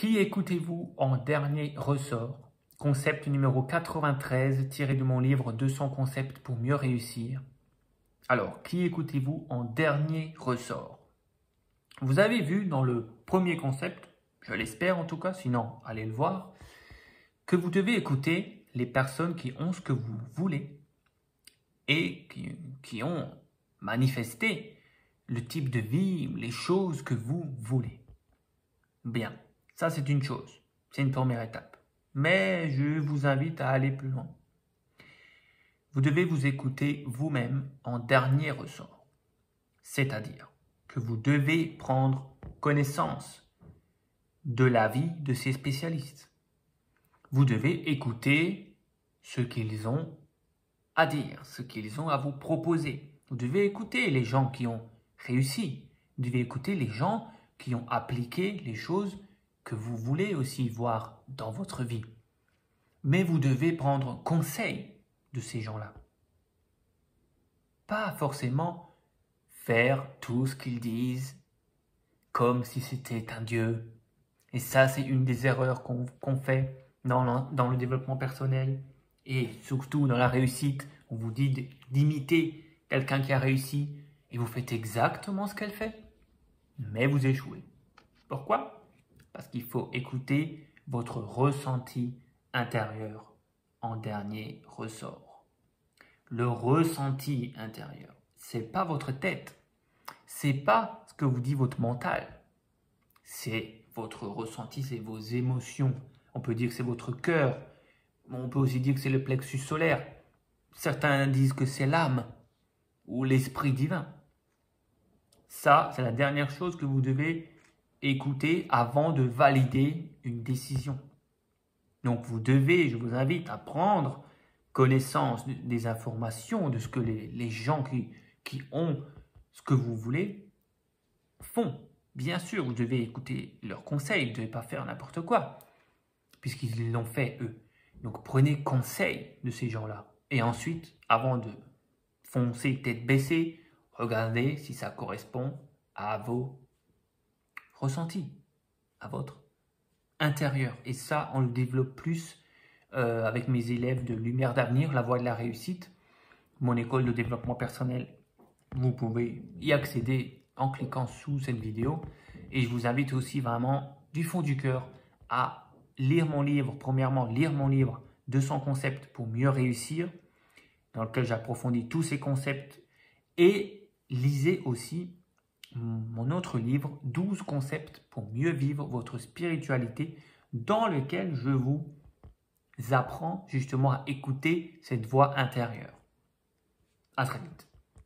Qui écoutez-vous en dernier ressort? Concept numéro 93, tiré de mon livre 200 concepts pour mieux réussir. Alors, qui écoutez-vous en dernier ressort? Vous avez vu dans le premier concept, je l'espère en tout cas, sinon allez le voir, que vous devez écouter les personnes qui ont ce que vous voulez et qui ont manifesté le type de vie, les choses que vous voulez. Bien, ça c'est une chose, c'est une première étape. Mais je vous invite à aller plus loin. Vous devez vous écouter vous-même en dernier ressort. C'est-à-dire que vous devez prendre connaissance de l'avis de ces spécialistes. Vous devez écouter ce qu'ils ont à dire, ce qu'ils ont à vous proposer. Vous devez écouter les gens qui ont réussi. Vous devez écouter les gens qui ont appliqué les choses que vous voulez aussi voir dans votre vie. Mais vous devez prendre conseil de ces gens-là. Pas forcément faire tout ce qu'ils disent comme si c'était un dieu. Et ça, c'est une des erreurs qu'on fait dans le développement personnel et surtout dans la réussite. On vous dit d'imiter quelqu'un qui a réussi et vous faites exactement ce qu'elle fait, mais vous échouez. Pourquoi? Parce qu'il faut écouter votre ressenti intérieur en dernier ressort. Le ressenti intérieur, c'est pas votre tête, c'est pas ce que vous dit votre mental, c'est votre ressenti, c'est vos émotions. On peut dire que c'est votre cœur, on peut aussi dire que c'est le plexus solaire. Certains disent que c'est l'âme ou l'esprit divin. Ça, c'est la dernière chose que vous devez écouter avant de valider une décision. Donc vous devez, je vous invite à prendre connaissance des informations, de ce que les gens qui ont ce que vous voulez font. Bien sûr, vous devez écouter leurs conseils, vous ne devez pas faire n'importe quoi, puisqu'ils l'ont fait eux. Donc prenez conseil de ces gens-là. Et ensuite, avant de foncer tête baissée, regardez si ça correspond à vos ressentis, à votre intérieur. Et ça, on le développe plus avec mes élèves de Lumière d'avenir, la voie de la réussite, mon école de développement personnel. Vous pouvez y accéder en cliquant sous cette vidéo. Et je vous invite aussi vraiment du fond du cœur à lire mon livre. Premièrement, lire mon livre 200 concepts pour mieux réussir, dans lequel j'approfondis tous ces concepts. Et lisez aussi mon autre livre, 12 concepts pour mieux vivre votre spiritualité, dans lequel je vous apprends justement à écouter cette voix intérieure. À très vite.